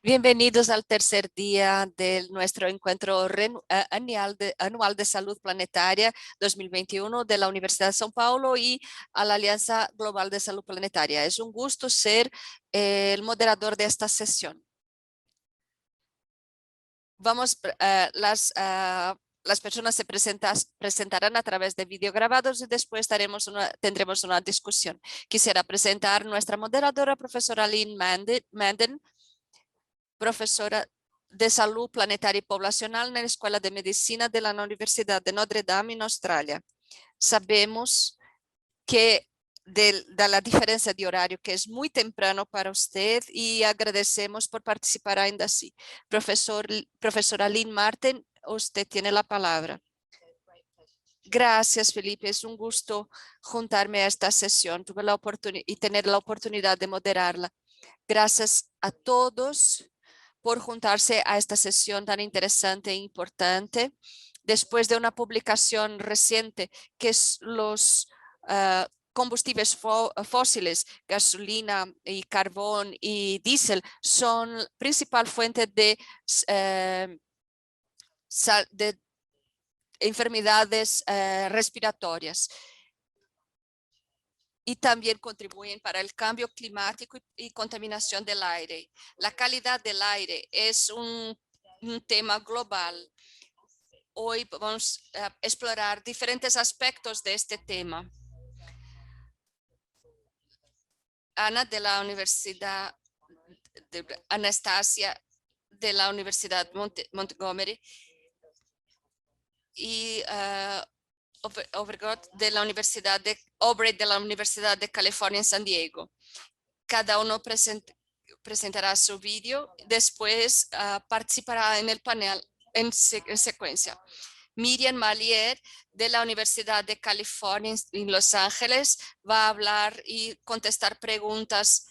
Bienvenidos al tercer día de nuestro encuentro anual de salud planetaria 2021 de la Universidad de São Paulo y a la Alianza Global de Salud Planetaria. Es un gusto ser el moderador de esta sesión. Las personas se presentarán a través de video grabados y después tendremos una discusión. Quisiera presentar nuestra moderadora, profesora Lynn Manden, profesora de salud planetaria y poblacional en la Escuela de Medicina de la Universidad de Notre Dame en Australia. Sabemos que de la diferencia de horario, que es muy temprano para usted, y agradecemos por participar ainda así. Profesora Lynn Martin, usted tiene la palabra. Gracias, Felipe. Es un gusto juntarme a esta sesión. Tuve la oportunidad y tener la oportunidad de moderarla. Gracias a todos por juntarse a esta sesión tan interesante e importante. Después de una publicación reciente que es los combustibles fósiles, gasolina y carbón y diésel, son principal fuente de enfermedades respiratorias y también contribuyen para el cambio climático y contaminación del aire. La calidad del aire es un tema global. Hoy vamos a explorar diferentes aspectos de este tema. Ana de la Universidad Anastasia de la Universidad Montgomery y de la Universidad de California en San Diego. Cada uno presentará su vídeo, después participará en el panel en secuencia. Miriam Malier de la Universidad de California en Los Ángeles va a hablar y contestar preguntas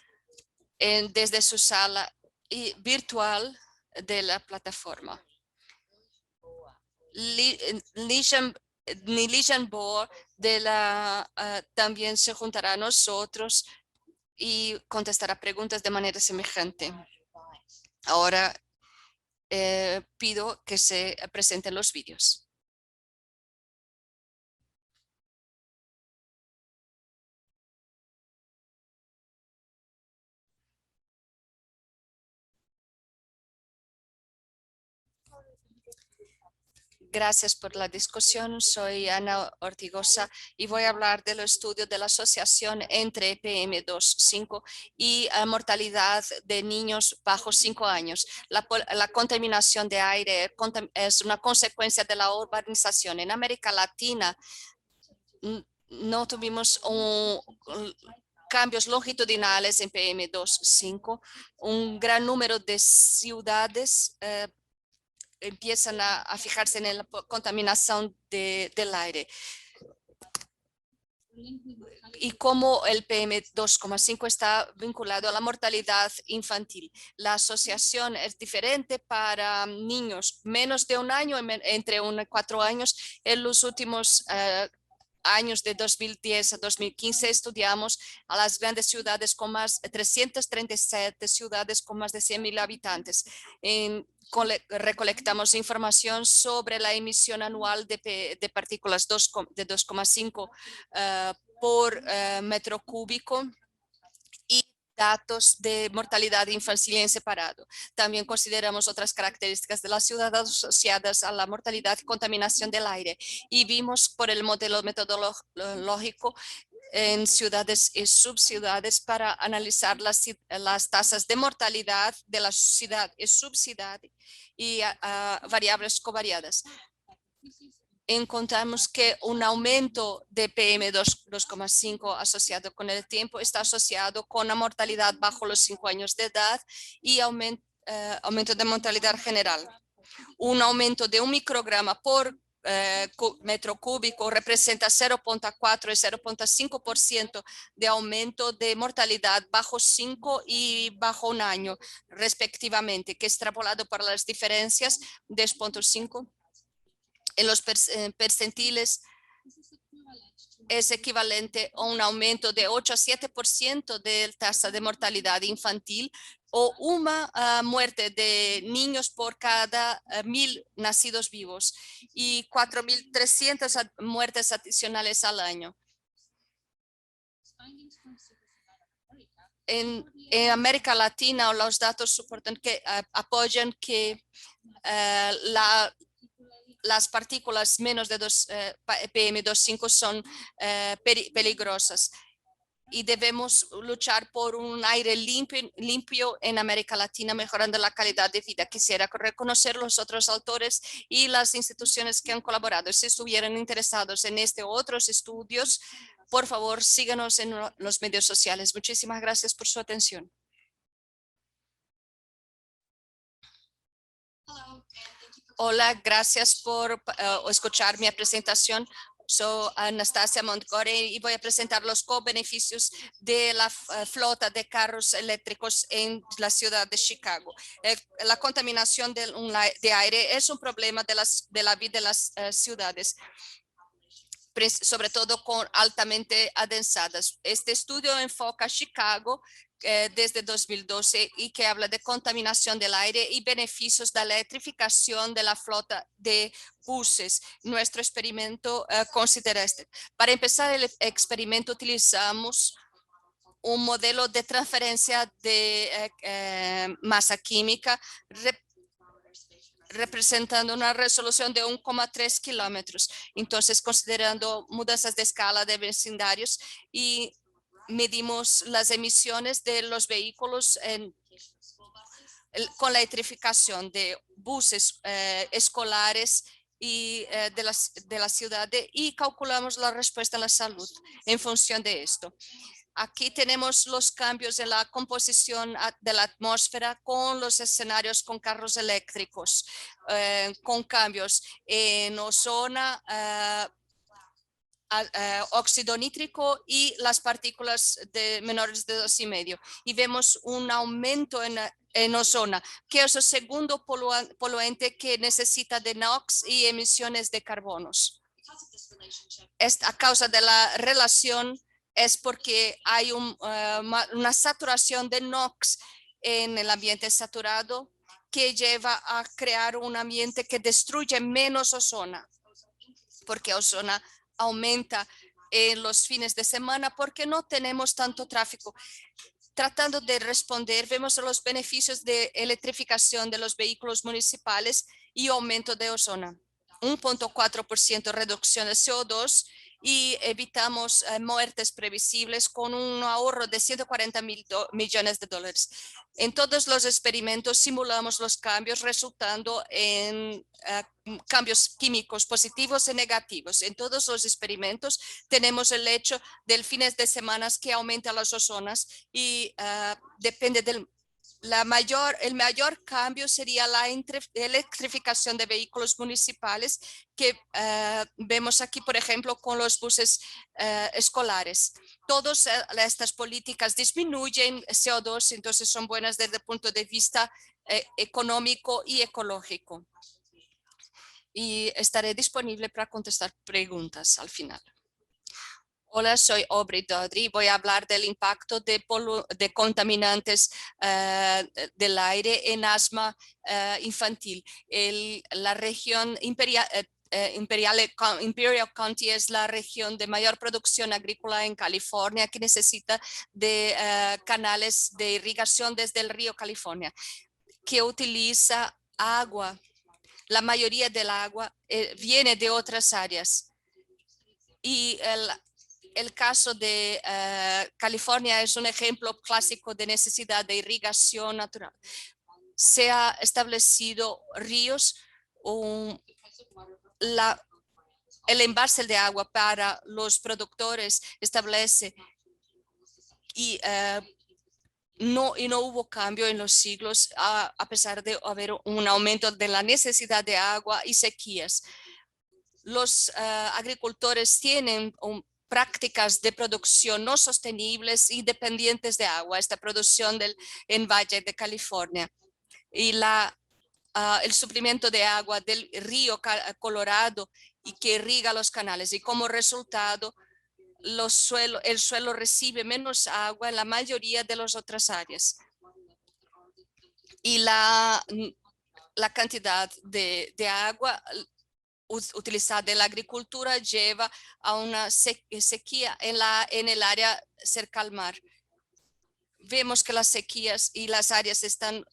desde su sala virtual de la plataforma. Nilishan Bohr también se juntará a nosotros y contestará preguntas de manera semejante. Ahora pido que se presenten los vídeos. Gracias por la discusión. Soy Ana Ortigosa y voy a hablar del estudio de la asociación entre PM2.5 y mortalidad de niños bajo 5 años. La contaminación de aire es una consecuencia de la urbanización. En América Latina no tuvimos cambios longitudinales en PM2.5. Un gran número de ciudades empiezan a fijarse en la contaminación del aire. Y cómo el PM2.5 está vinculado a la mortalidad infantil. La asociación es diferente para niños menos de 1 año, entre 1 y 4 años. En los últimos años de 2010 a 2015 estudiamos a las grandes ciudades con más de 337 ciudades con más de 100,000 habitantes. Recolectamos información sobre la emisión anual de partículas de 2,5 por metro cúbico y datos de mortalidad infantil en separado. También consideramos otras características de las ciudades asociadas a la mortalidad y contaminación del aire y vimos por el modelo metodológico en ciudades y subciudades para analizar las tasas de mortalidad de la ciudad y subciudad y variables covariadas. Encontramos que un aumento de PM2.5 asociado con el tiempo está asociado con la mortalidad bajo los 5 años de edad y aumento de mortalidad general. Un aumento de 1 micrograma por metro cúbico representa 0,4 y 0,5% de aumento de mortalidad bajo 5 y bajo 1 año, respectivamente, que extrapolado por las diferencias de 0,5 en los percentiles es equivalente a un aumento de 8 a 7% de tasa de mortalidad infantil o una muerte de niños por cada 1.000 nacidos vivos y 4.300 muertes adicionales al año. En América Latina, los datos soportan que apoyan que las partículas menos de PM2.5 son peligrosas y debemos luchar por un aire limpio en América Latina, mejorando la calidad de vida. Quisiera reconocer los otros autores y las instituciones que han colaborado. Si estuvieran interesados en este u otros estudios, por favor, síganos en los medios sociales. Muchísimas gracias por su atención. Hola, gracias por escuchar mi presentación. Soy Anastasia Montgomery y voy a presentar los co-beneficios de la flota de carros eléctricos en la ciudad de Chicago. La contaminación de aire es un problema de la vida de las ciudades, sobre todo con altamente adensadas. Este estudio enfoca a Chicago desde 2012 y que habla de contaminación del aire y beneficios de la electrificación de la flota de buses. Nuestro experimento considera este. Para empezar el experimento utilizamos un modelo de transferencia de masa química representando una resolución de 1,3 kilómetros. Entonces, considerando mudanzas de escala de vecindarios y medimos las emisiones de los vehículos con la electrificación de buses escolares y de la ciudad y calculamos la respuesta en la salud en función de esto. Aquí tenemos los cambios en la composición de la atmósfera con los escenarios con carros eléctricos, con cambios en ozono, óxido nítrico y las partículas menores de 2,5. Y vemos un aumento en ozono, que es el segundo poluente que necesita de NOx y emisiones de carbonos. A causa de la relación es porque hay una saturación de NOx en el ambiente saturado que lleva a crear un ambiente que destruye menos ozono, porque ozono aumenta en los fines de semana porque no tenemos tanto tráfico. Tratando de responder, vemos los beneficios de electrificación de los vehículos municipales y aumento de ozono. 1,4% reducción de CO2 y evitamos muertes previsibles con un ahorro de 140 millones de dólares. En todos los experimentos simulamos los cambios resultando en cambios químicos positivos y negativos. En todos los experimentos tenemos el hecho del fines de semana que aumenta las ozonas y depende del el mayor cambio sería la electrificación de vehículos municipales que vemos aquí, por ejemplo, con los buses escolares. Todas estas políticas disminuyen CO2, entonces son buenas desde el punto de vista económico y ecológico. Y estaré disponible para contestar preguntas al final. Hola, soy Aubrey Dodry. Voy a hablar del impacto de contaminantes del aire en asma infantil. La región Imperial County es la región de mayor producción agrícola en California que necesita de canales de irrigación desde el río California, que utiliza agua. La mayoría del agua viene de otras áreas. Y el caso de California es un ejemplo clásico de necesidad de irrigación natural. Se ha establecido ríos, el embalse de agua para los productores establece y no hubo cambio en los siglos a pesar de haber un aumento de la necesidad de agua y sequías. Los agricultores tienen prácticas de producción no sostenibles y dependientes de agua, esta producción en Valle de California. Y el suplimiento de agua del río Colorado y que irriga los canales. Y como resultado, el suelo recibe menos agua en la mayoría de las otras áreas. y la cantidad de agua utilizada en la agricultura lleva a una sequía en el área cerca al mar. Vemos que las sequías y las áreas están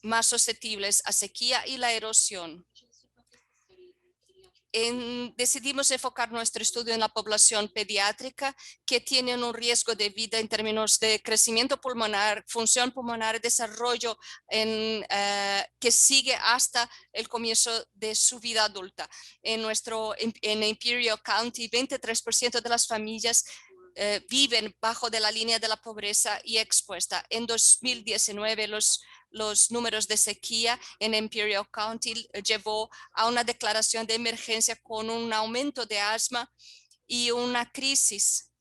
más susceptibles a sequía y la erosión. Decidimos enfocar nuestro estudio en la población pediátrica que tienen un riesgo de vida en términos de crecimiento pulmonar, función pulmonar, desarrollo que sigue hasta el comienzo de su vida adulta. En Imperial County, 23% de las familias viven bajo de la línea de la pobreza y expuesta. En 2019, los números de sequía en Imperial County llevó a una declaración de emergencia con un aumento de asma y una crisis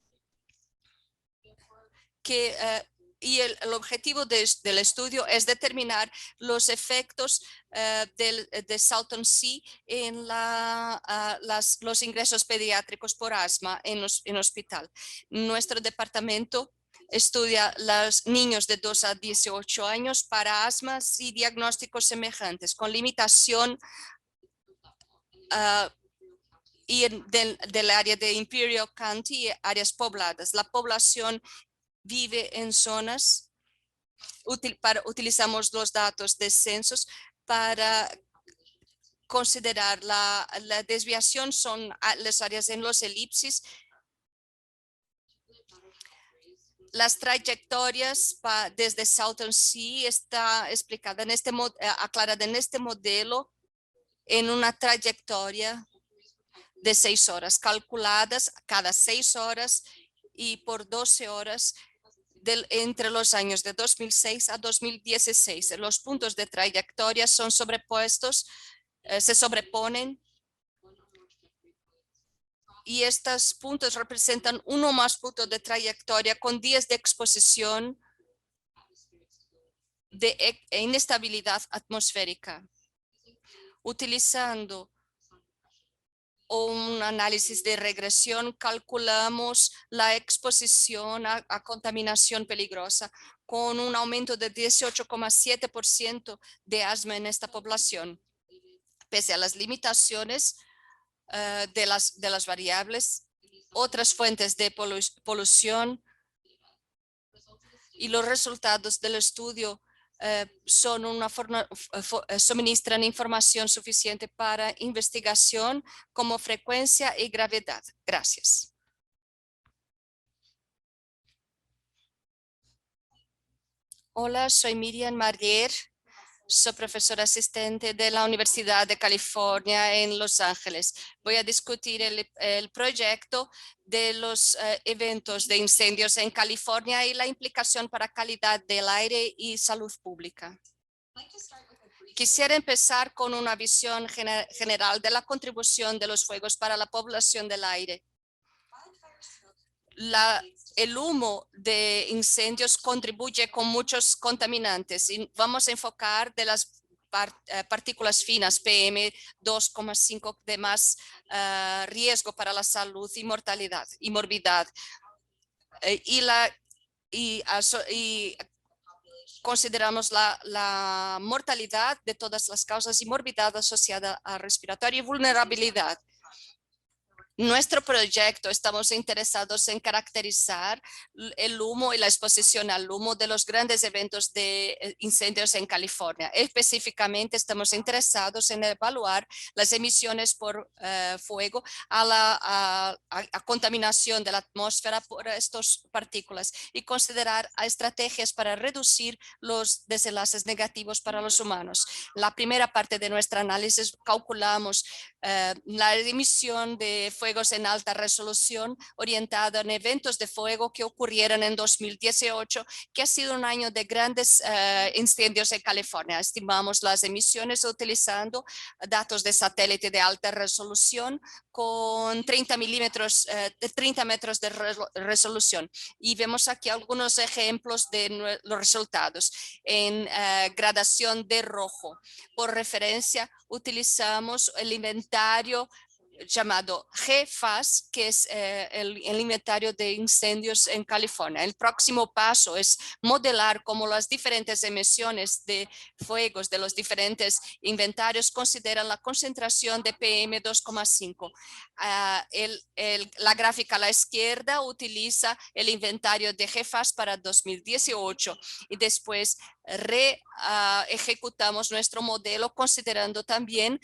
y el objetivo del estudio es determinar los efectos de Salton Sea en los ingresos pediátricos por asma en hospital. Nuestro departamento estudia los niños de 2 a 18 años para asmas y diagnósticos semejantes con limitación y del área de Imperial County, áreas pobladas. La población vive en zonas, utilizamos los datos de censos para considerar la desviación, son las áreas en los elipsis. Las trayectorias desde Salton Sea está explicada aclarada en este modelo en una trayectoria de 6 horas, calculadas cada 6 horas y por 12 horas entre los años de 2006 a 2016. Los puntos de trayectoria son sobrepuestos, se sobreponen y estos puntos representan uno más puntos de trayectoria con días de exposición de inestabilidad atmosférica. Utilizando un análisis de regresión, calculamos la exposición a contaminación peligrosa con un aumento de 18,7% de asma en esta población. Pese a las limitaciones de las variables, otras fuentes de polución y los resultados del estudio suministran información suficiente para investigación como frecuencia y gravedad. Gracias. Hola, soy Miriam Marguer. Soy profesora asistente de la Universidad de California en Los Ángeles. Voy a discutir el proyecto de los eventos de incendios en California y la implicación para calidad del aire y salud pública. Quisiera empezar con una visión general de la contribución de los fuegos para la población del aire. El humo de incendios contribuye con muchos contaminantes y vamos a enfocar de las partículas finas PM2,5 de más riesgo para la salud y mortalidad y morbidad. Y consideramos la mortalidad de todas las causas y morbidad asociada a respiratorio y vulnerabilidad. Nuestro proyecto estamos interesados en caracterizar el humo y la exposición al humo de los grandes eventos de incendios en California. Específicamente estamos interesados en evaluar las emisiones por fuego a contaminación de la atmósfera por estas partículas y considerar estrategias para reducir los desenlaces negativos para los humanos. La primera parte de nuestro análisis calculamos la emisión de fuegos en alta resolución orientada en eventos de fuego que ocurrieron en 2018, que ha sido un año de grandes incendios en California. Estimamos las emisiones utilizando datos de satélite de alta resolución con 30 metros de resolución. Y vemos aquí algunos ejemplos de los resultados en gradación de rojo. Por referencia, utilizamos el inventario llamado GFAS, que es el inventario de incendios en California. El próximo paso es modelar cómo las diferentes emisiones de fuegos de los diferentes inventarios consideran la concentración de PM2,5. La gráfica a la izquierda utiliza el inventario de GFAS para 2018 y después ejecutamos nuestro modelo considerando también,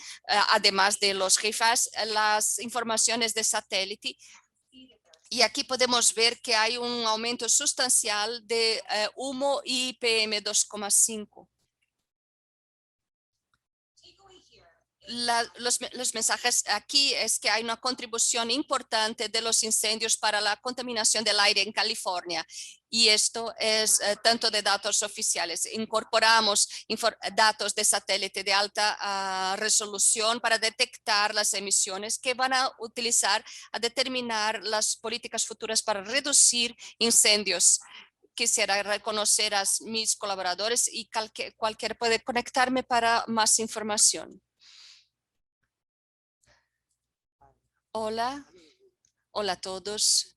además de los GFAS, las informaciones de satélite. Y aquí podemos ver que hay un aumento sustancial de humo y PM2,5. Los mensajes aquí es que hay una contribución importante de los incendios para la contaminación del aire en California. Y esto es tanto de datos oficiales. Incorporamos datos de satélite de alta resolución para detectar las emisiones que van a utilizar a determinar las políticas futuras para reducir incendios. Quisiera reconocer a mis colaboradores y cualquiera puede conectarme para más información. Hola, hola a todos.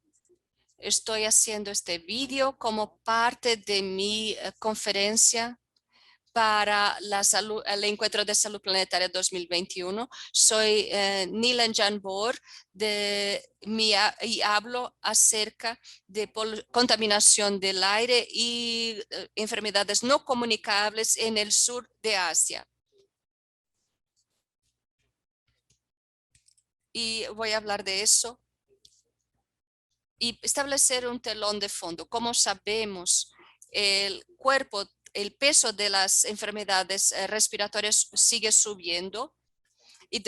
Estoy haciendo este vídeo como parte de mi conferencia para el Encuentro de Salud Planetaria 2021. Soy Nilan Janbor y hablo acerca de contaminación del aire y enfermedades no comunicables en el sur de Asia. Y voy a hablar de eso y establecer un telón de fondo. Como sabemos, el peso de las enfermedades respiratorias sigue subiendo. Y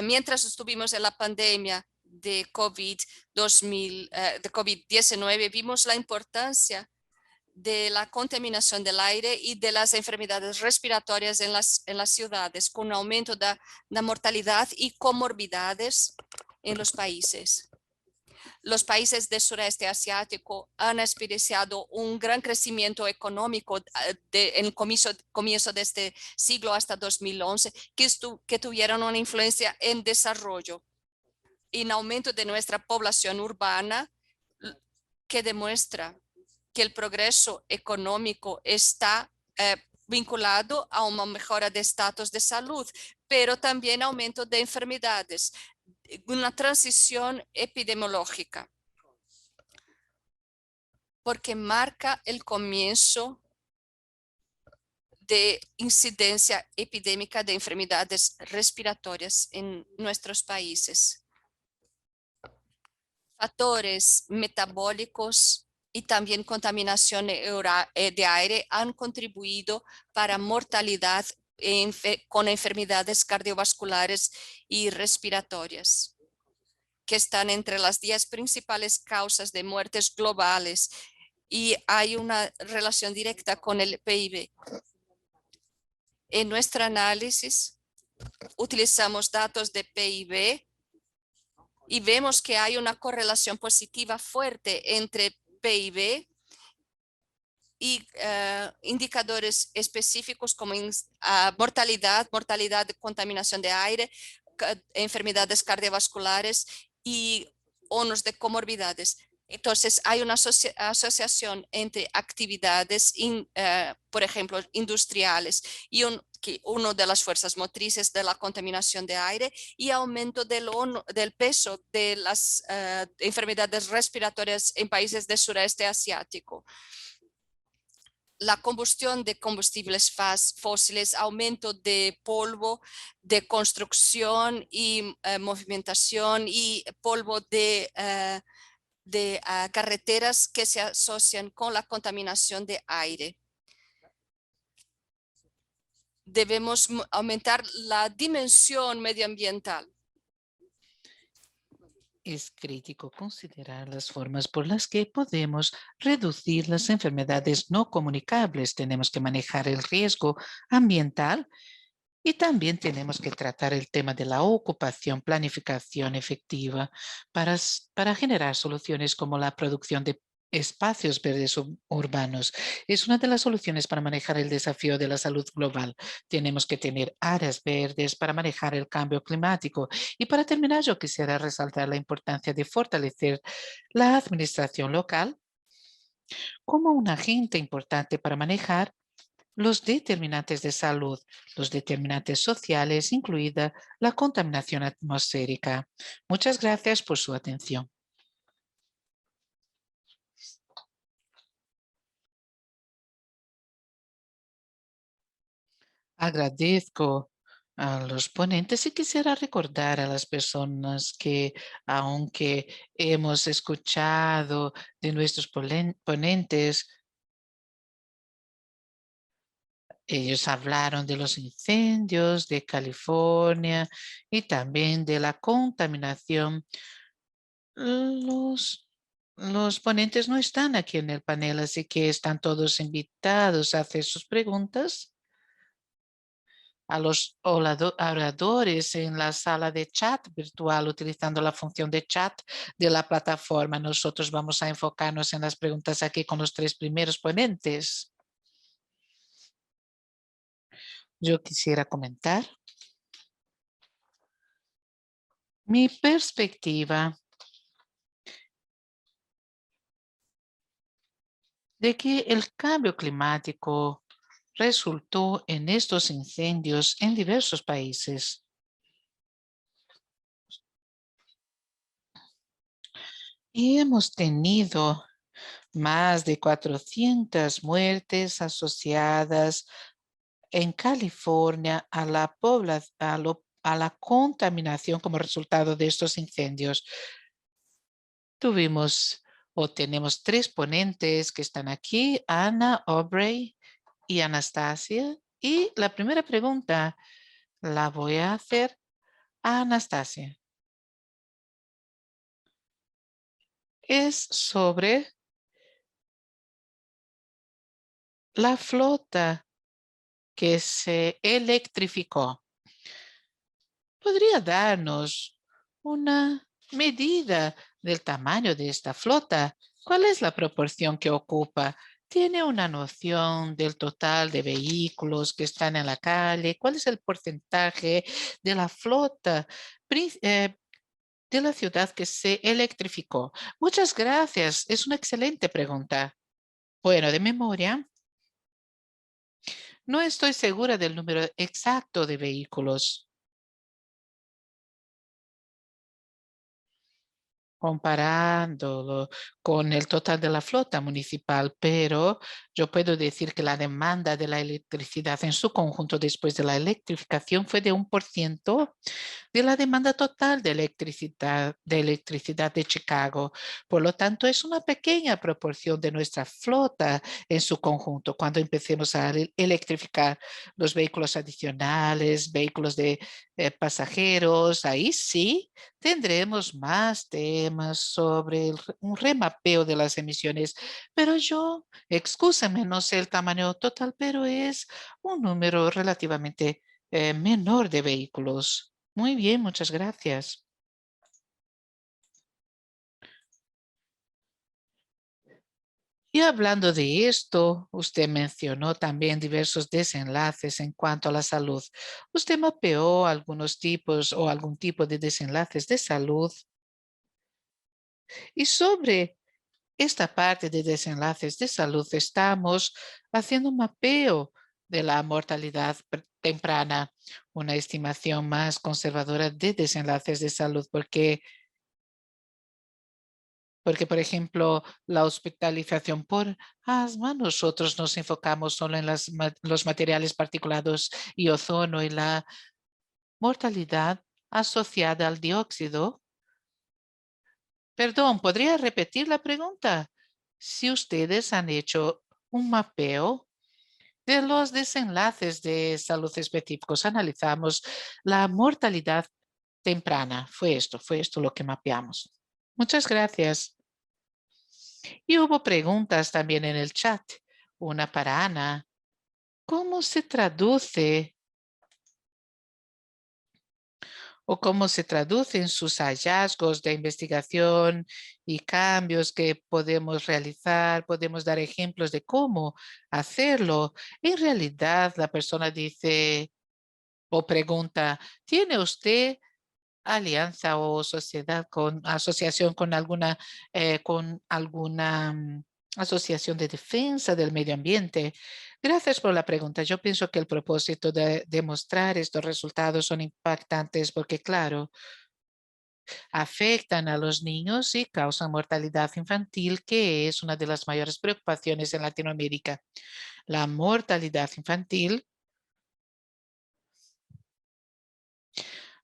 mientras estuvimos en la pandemia de COVID-19, vimos la importancia de la contaminación del aire y de las enfermedades respiratorias en las ciudades, con un aumento de la mortalidad y comorbidades en los países. Los países del sureste asiático han experienciado un gran crecimiento económico en el comienzo de este siglo hasta 2011, que tuvieron una influencia en desarrollo y en aumento de nuestra población urbana, que demuestra que el progreso económico está vinculado a una mejora de estatus de salud, pero también aumento de enfermedades, una transición epidemiológica, porque marca el comienzo de incidencia epidémica de enfermedades respiratorias en nuestros países. Factores metabólicos y también contaminación de aire han contribuido para mortalidad con enfermedades cardiovasculares y respiratorias, que están entre las 10 principales causas de muertes globales, y hay una relación directa con el PIB. En nuestro análisis utilizamos datos de PIB y vemos que hay una correlación positiva fuerte entre PIB y indicadores específicos como mortalidad de contaminación de aire, enfermedades cardiovasculares y unos de comorbidades. Entonces, hay una asociación entre actividades, por ejemplo, industriales y una de las fuerzas motrices de la contaminación de aire y aumento del peso de las enfermedades respiratorias en países del sureste asiático. La combustión de combustibles fósiles, aumento de polvo de construcción y movimentación y polvo de carreteras que se asocian con la contaminación de aire. Debemos aumentar la dimensión medioambiental. Es crítico considerar las formas por las que podemos reducir las enfermedades no comunicables. Tenemos que manejar el riesgo ambiental y también tenemos que tratar el tema de la ocupación, planificación efectiva para generar soluciones como la producción de espacios verdes urbanos. Es una de las soluciones para manejar el desafío de la salud global. Tenemos que tener áreas verdes para manejar el cambio climático. Y para terminar, yo quisiera resaltar la importancia de fortalecer la administración local como un agente importante para manejar los determinantes de salud, los determinantes sociales, incluida la contaminación atmosférica. Muchas gracias por su atención. Agradezco a los ponentes y quisiera recordar a las personas que, aunque hemos escuchado de nuestros ponentes, ellos hablaron de los incendios de California y también de la contaminación. Los ponentes no están aquí en el panel, así que están todos invitados a hacer sus preguntas a los oradores en la sala de chat virtual utilizando la función de chat de la plataforma. Nosotros vamos a enfocarnos en las preguntas aquí con los 3 primeros ponentes. Yo quisiera comentar mi perspectiva de que el cambio climático resultó en estos incendios en diversos países. Y hemos tenido más de 400 muertes asociadas en California a la contaminación como resultado de estos incendios. Tuvimos o tenemos 3 ponentes que están aquí, Ana, Aubrey y Anastasia. Y la primera pregunta la voy a hacer a Anastasia. Es sobre la flota que se electrificó. ¿Podría darnos una medida del tamaño de esta flota? ¿Cuál es la proporción que ocupa? ¿Tiene una noción del total de vehículos que están en la calle? ¿Cuál es el porcentaje de la flota de la ciudad que se electrificó? Muchas gracias. Es una excelente pregunta. Bueno, de memoria, no estoy segura del número exacto de vehículos. Comparándolo con el total de la flota municipal, pero yo puedo decir que la demanda de la electricidad en su conjunto después de la electrificación fue de 1% de la demanda total de electricidad de Chicago. Por lo tanto, es una pequeña proporción de nuestra flota en su conjunto. Cuando empecemos a electrificar los vehículos adicionales, vehículos de pasajeros, ahí sí tendremos más temas sobre un remapeo de las emisiones. Pero excúsame, no sé el tamaño total, pero es un número relativamente menor de vehículos. Muy bien, muchas gracias. Y hablando de esto, usted mencionó también diversos desenlaces en cuanto a la salud. ¿Usted mapeó algunos tipos o algún tipo de desenlaces de salud? Y sobre esta parte de desenlaces de salud, estamos haciendo un mapeo de la mortalidad temprana, una estimación más conservadora de desenlaces de salud, porque, por ejemplo, la hospitalización por asma, nosotros nos enfocamos solo en los materiales particulados y ozono y la mortalidad asociada al dióxido. Perdón, ¿podría repetir la pregunta? Si ustedes han hecho un mapeo de los desenlaces de salud específicos, analizamos la mortalidad temprana. Fue esto lo que mapeamos. Muchas gracias. Y hubo preguntas también en el chat. Una para Ana. ¿Cómo se traduce o cómo se traducen sus hallazgos de investigación y cambios que podemos realizar. Podemos dar ejemplos de cómo hacerlo. En realidad, la persona dice o pregunta, ¿tiene usted alianza o asociación con alguna asociación de defensa del medio ambiente? Gracias por la pregunta. Yo pienso que el propósito de demostrar estos resultados son impactantes porque, claro, afectan a los niños y causan mortalidad infantil, que es una de las mayores preocupaciones en Latinoamérica. La mortalidad infantil,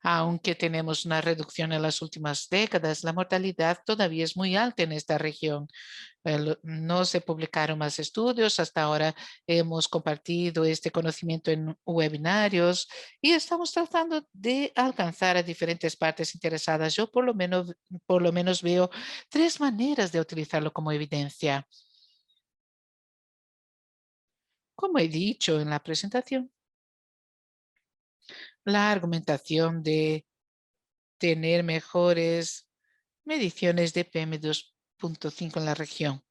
aunque tenemos una reducción en las últimas décadas, la mortalidad todavía es muy alta en esta región. No se publicaron más estudios. Hasta ahora hemos compartido este conocimiento en webinarios y estamos tratando de alcanzar a diferentes partes interesadas. Yo por lo menos veo tres maneras de utilizarlo como evidencia. Como he dicho en la presentación, la argumentación de tener mejores mediciones de PM2.5 en la región.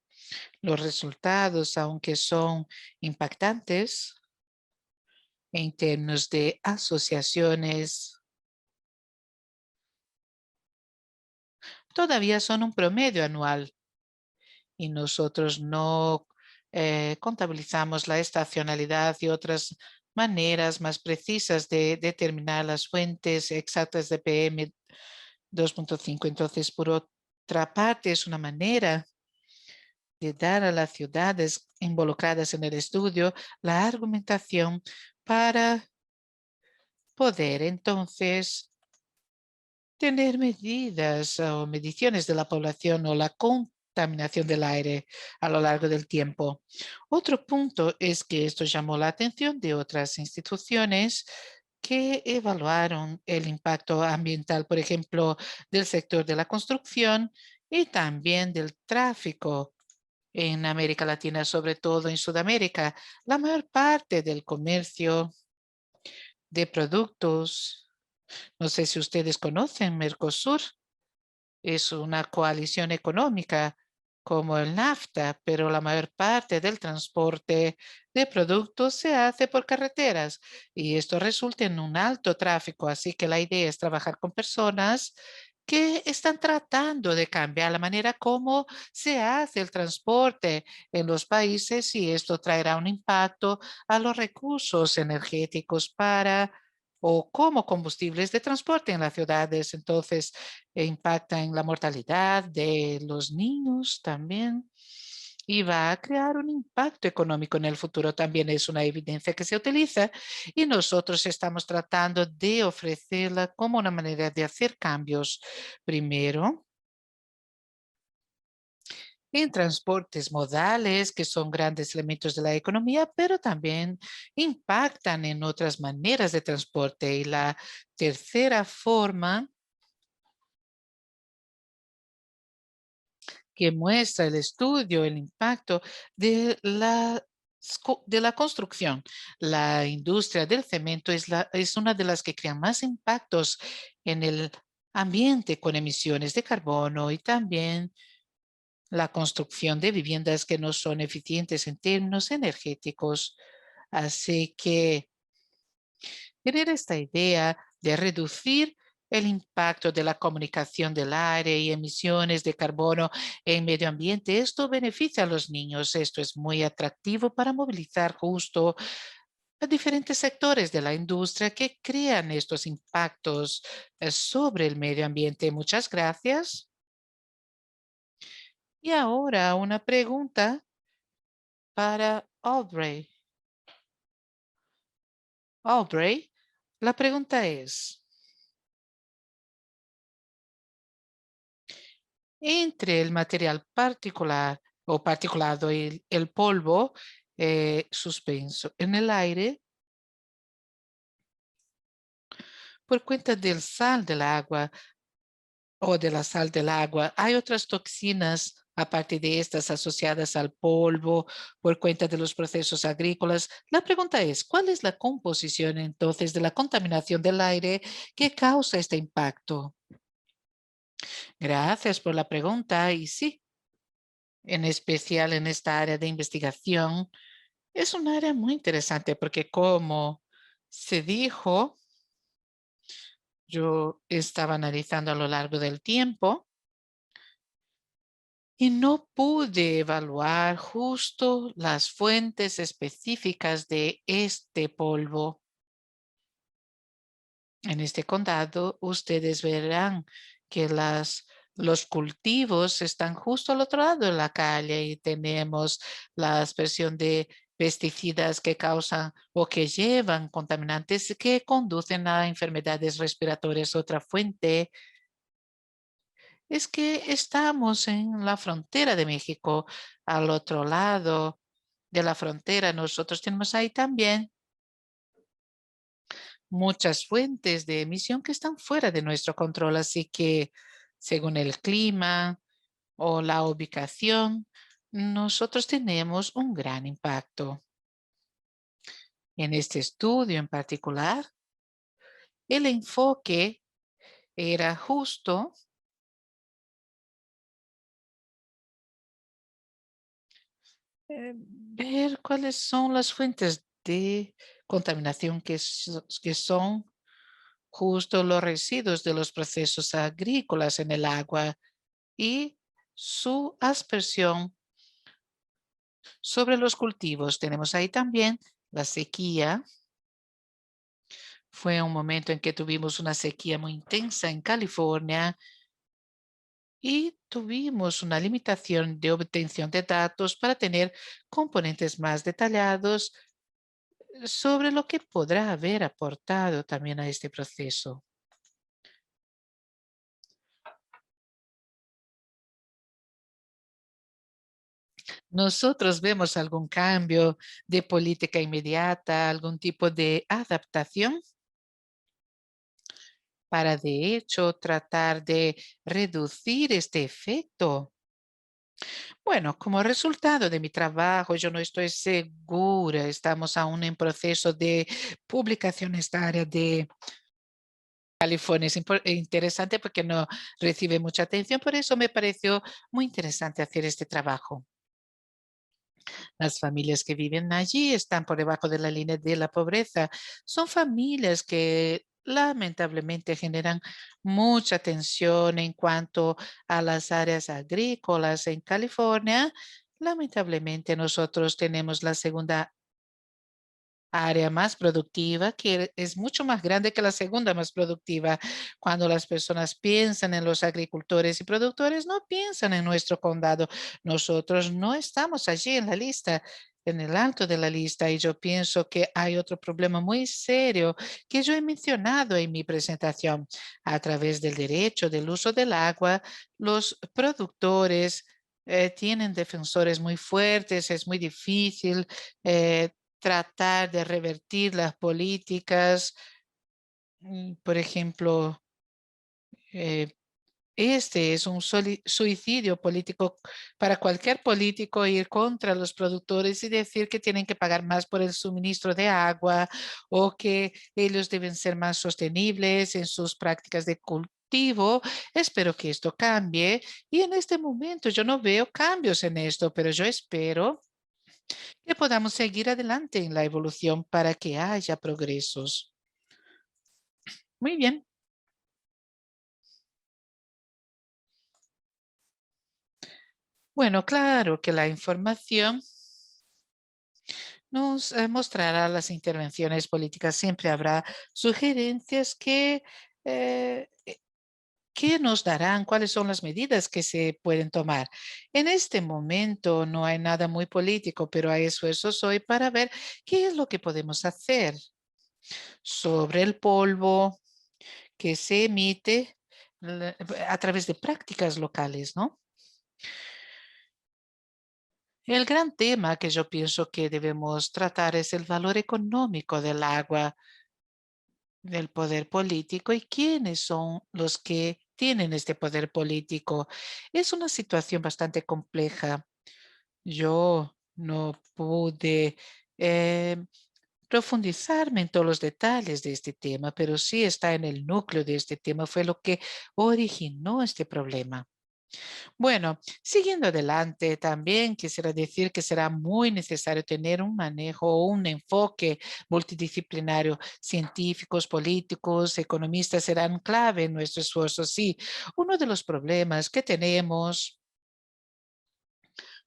Los resultados, aunque son impactantes en términos de asociaciones, todavía son un promedio anual y nosotros no contabilizamos la estacionalidad y otras maneras más precisas de determinar las fuentes exactas de PM2.5. Entonces, por otra parte, es una manera de dar a las ciudades involucradas en el estudio la argumentación para poder entonces tener medidas o mediciones de la población o la contaminación del aire a lo largo del tiempo. Otro punto es que esto llamó la atención de otras instituciones que evaluaron el impacto ambiental, por ejemplo, del sector de la construcción y también del tráfico en América Latina, sobre todo en Sudamérica. La mayor parte del comercio de productos, no sé si ustedes conocen Mercosur, es una coalición económica como el NAFTA, pero la mayor parte del transporte de productos se hace por carreteras y esto resulta en un alto tráfico. Así que la idea es trabajar con personas que están tratando de cambiar la manera como se hace el transporte en los países, y esto traerá un impacto a los recursos energéticos para o como combustibles de transporte en las ciudades. Entonces, impacta en la mortalidad de los niños también y va a crear un impacto económico en el futuro. También es una evidencia que se utiliza y nosotros estamos tratando de ofrecerla como una manera de hacer cambios. Primero, en transportes modales, que son grandes elementos de la economía, pero también impactan en otras maneras de transporte. Y la tercera forma que muestra el estudio, el impacto de la construcción. La industria del cemento es una de las que crean más impactos en el ambiente con emisiones de carbono y también la construcción de viviendas que no son eficientes en términos energéticos. Así que tener esta idea de reducir el impacto de la comunicación del aire y emisiones de carbono en medio ambiente, esto beneficia a los niños. Esto es muy atractivo para movilizar justo a diferentes sectores de la industria que crean estos impactos sobre el medio ambiente. Muchas gracias. Y ahora una pregunta para Aubrey. Aubrey, la pregunta es, entre el material particular o particulado y el polvo suspenso en el aire, por cuenta del sal del agua o de la sal del agua, hay otras toxinas aparte de estas asociadas al polvo por cuenta de los procesos agrícolas. La pregunta es, ¿cuál es la composición entonces de la contaminación del aire que causa este impacto? Gracias por la pregunta y sí, en especial en esta área de investigación, es un área muy interesante porque como se dijo, yo estaba analizando a lo largo del tiempo y no pude evaluar justo las fuentes específicas de este polvo. En este condado, ustedes verán que los cultivos están justo al otro lado de la calle y tenemos la aspersión de pesticidas que causan o que llevan contaminantes que conducen a enfermedades respiratorias. Otra fuente es que estamos en la frontera de México. Al otro lado de la frontera, nosotros tenemos ahí también muchas fuentes de emisión que están fuera de nuestro control, así que según el clima o la ubicación, nosotros tenemos un gran impacto. En este estudio en particular, el enfoque era justo ver cuáles son las fuentes de contaminación que son justo los residuos de los procesos agrícolas en el agua y su aspersión sobre los cultivos. Tenemos ahí también la sequía. Fue un momento en que tuvimos una sequía muy intensa en California y tuvimos una limitación de obtención de datos para tener componentes más detallados sobre lo que podrá haber aportado también a este proceso. ¿Nosotros vemos algún cambio de política inmediata, algún tipo de adaptación para de hecho tratar de reducir este efecto? Bueno, como resultado de mi trabajo, yo no estoy segura. Estamos aún en proceso de publicación en esta área de California. Es interesante porque no recibe mucha atención, por eso me pareció muy interesante hacer este trabajo. Las familias que viven allí están por debajo de la línea de la pobreza. Son familias que lamentablemente generan mucha tensión en cuanto a las áreas agrícolas en California. Lamentablemente nosotros tenemos la segunda área más productiva, que es mucho más grande que la segunda más productiva. Cuando las personas piensan en los agricultores y productores, no piensan en nuestro condado. Nosotros no estamos allí en la lista, en el alto de la lista, y yo pienso que hay otro problema muy serio que yo he mencionado en mi presentación. A través del derecho del uso del agua, los productores tienen defensores muy fuertes, es muy difícil tratar de revertir las políticas. Por ejemplo, eh, este es un suicidio político para cualquier político ir contra los productores y decir que tienen que pagar más por el suministro de agua o que ellos deben ser más sostenibles en sus prácticas de cultivo. Espero que esto cambie y en este momento yo no veo cambios en esto, pero yo espero que podamos seguir adelante en la evolución para que haya progresos. Muy bien. Bueno, claro que la información nos mostrará las intervenciones políticas. Siempre habrá sugerencias eh, que nos darán cuáles son las medidas que se pueden tomar. En este momento no hay nada muy político, pero a eso soy para ver qué es lo que podemos hacer sobre el polvo que se emite a través de prácticas locales, ¿no? El gran tema que yo pienso que debemos tratar es el valor económico del agua. del poder político y quiénes son los que tienen este poder político. Es una situación bastante compleja. Yo no pude eh, profundizarme en todos los detalles de este tema, pero sí está en el núcleo de este tema. Fue lo que originó este problema. Bueno, siguiendo adelante, también quisiera decir que será muy necesario tener un manejo o un enfoque multidisciplinario. Científicos, políticos, economistas serán clave en nuestro esfuerzo. Sí, uno de los problemas que tenemos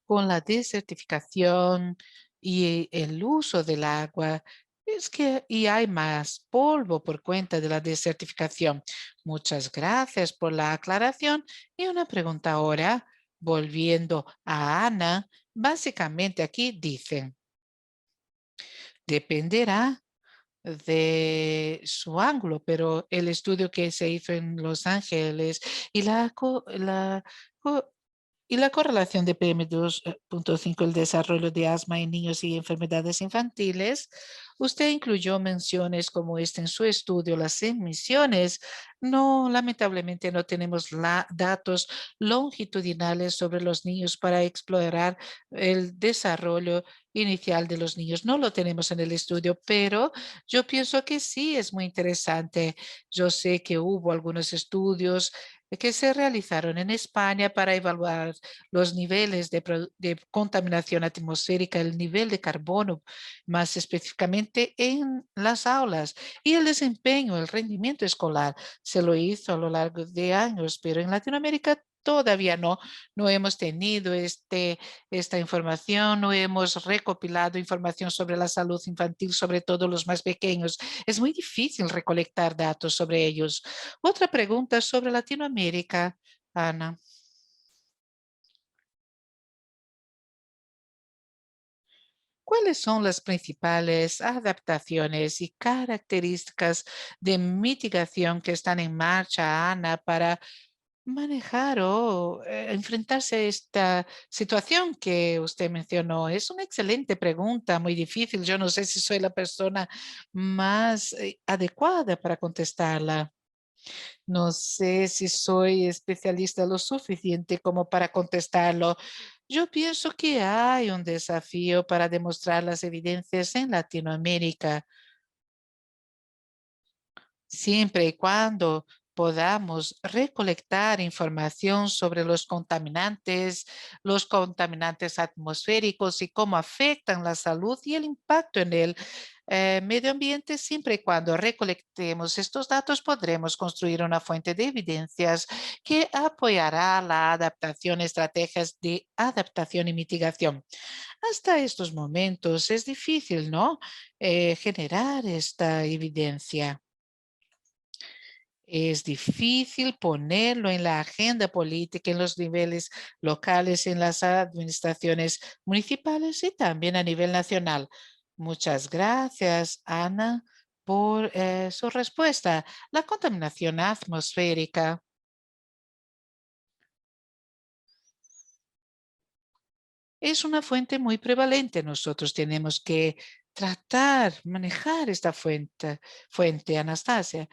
con la desertificación y el uso del agua es que y hay más polvo por cuenta de la desertificación. Muchas gracias por la aclaración. Y una pregunta ahora, volviendo a Ana, básicamente aquí dicen, dependerá de su ángulo, pero el estudio que se hizo en Los Ángeles y y la correlación de PM2.5, el desarrollo de asma en niños y enfermedades infantiles, usted incluyó menciones como esta en su estudio, las emisiones. No, lamentablemente no tenemos datos longitudinales sobre los niños para explorar el desarrollo inicial de los niños. No lo tenemos en el estudio, pero yo pienso que sí es muy interesante. Yo sé que hubo algunos estudios que se realizaron en España para evaluar los niveles de contaminación atmosférica, el nivel de carbono, más específicamente en las aulas, y el desempeño, el rendimiento escolar. Se lo hizo a lo largo de años, pero en Latinoamérica todavía no hemos tenido esta información, no hemos recopilado información sobre la salud infantil, sobre todo los más pequeños. Es muy difícil recolectar datos sobre ellos. Otra pregunta sobre Latinoamérica, Ana. ¿Cuáles son las principales adaptaciones y características de mitigación que están en marcha, Ana, para manejar o enfrentarse a esta situación que usted mencionó? Es una excelente pregunta, muy difícil. Yo no sé si soy la persona más adecuada para contestarla. No sé si soy especialista lo suficiente como para contestarlo. Yo pienso que hay un desafío para demostrar las evidencias en Latinoamérica, siempre y cuando podamos recolectar información sobre los contaminantes atmosféricos y cómo afectan la salud y el impacto en el medio ambiente. Siempre y cuando recolectemos estos datos, podremos construir una fuente de evidencias que apoyará la adaptación, estrategias de adaptación y mitigación. Hasta estos momentos es difícil, ¿no? Generar esta evidencia. Es difícil ponerlo en la agenda política en los niveles locales, en las administraciones municipales y también a nivel nacional. Muchas gracias, Ana, por su respuesta. La contaminación atmosférica es una fuente muy prevalente. Nosotros tenemos que tratar, manejar esta fuente, Anastasia.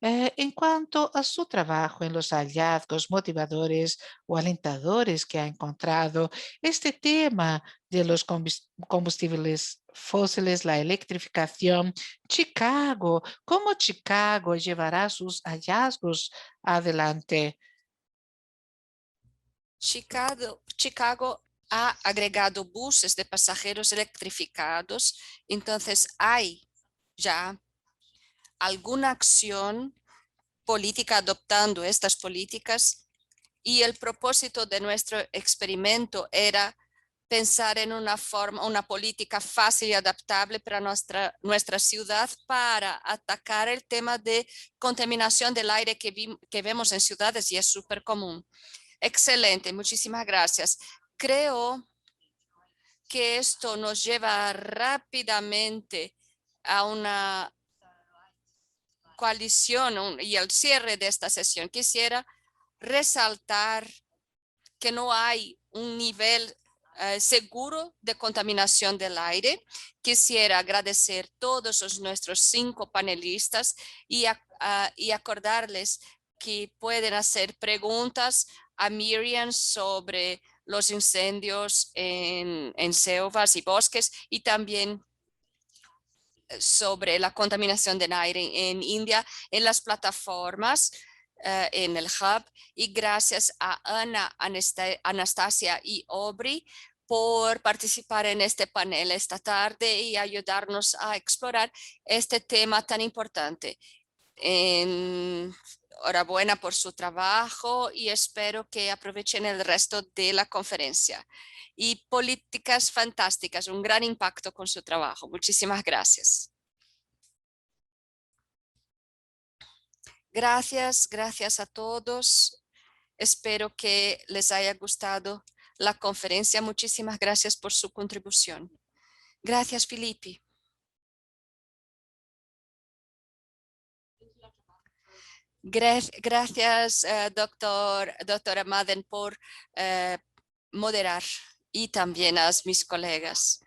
En cuanto a su trabajo en los hallazgos motivadores o alentadores que ha encontrado, este tema de los combustibles fósiles, la electrificación, Chicago, ¿cómo Chicago llevará sus hallazgos adelante? Chicago ha agregado buses de pasajeros electrificados, entonces hay ya alguna acción política adoptando estas políticas, y el propósito de nuestro experimento era pensar en una política fácil y adaptable para nuestra ciudad para atacar el tema de contaminación del aire que vemos en ciudades, y es súper común. Excelente, muchísimas gracias. Creo que esto nos lleva rápidamente a una coalición y al cierre de esta sesión. Quisiera resaltar que no hay un nivel seguro de contaminación del aire. Quisiera agradecer a todos nuestros 5 panelistas y acordarles que pueden hacer preguntas a Miriam sobre los incendios en selvas y bosques y también sobre la contaminación del aire en India en las plataformas, en el hub. Y gracias a Ana, Anastasia y Aubrey por participar en este panel esta tarde y ayudarnos a explorar este tema tan importante. Enhorabuena por su trabajo y espero que aprovechen el resto de la conferencia. Y políticas fantásticas, un gran impacto con su trabajo. Muchísimas gracias. Gracias a todos. Espero que les haya gustado la conferencia. Muchísimas gracias por su contribución. Gracias, Filipe. Gracias, doctora Madden, por moderar y también a mis colegas.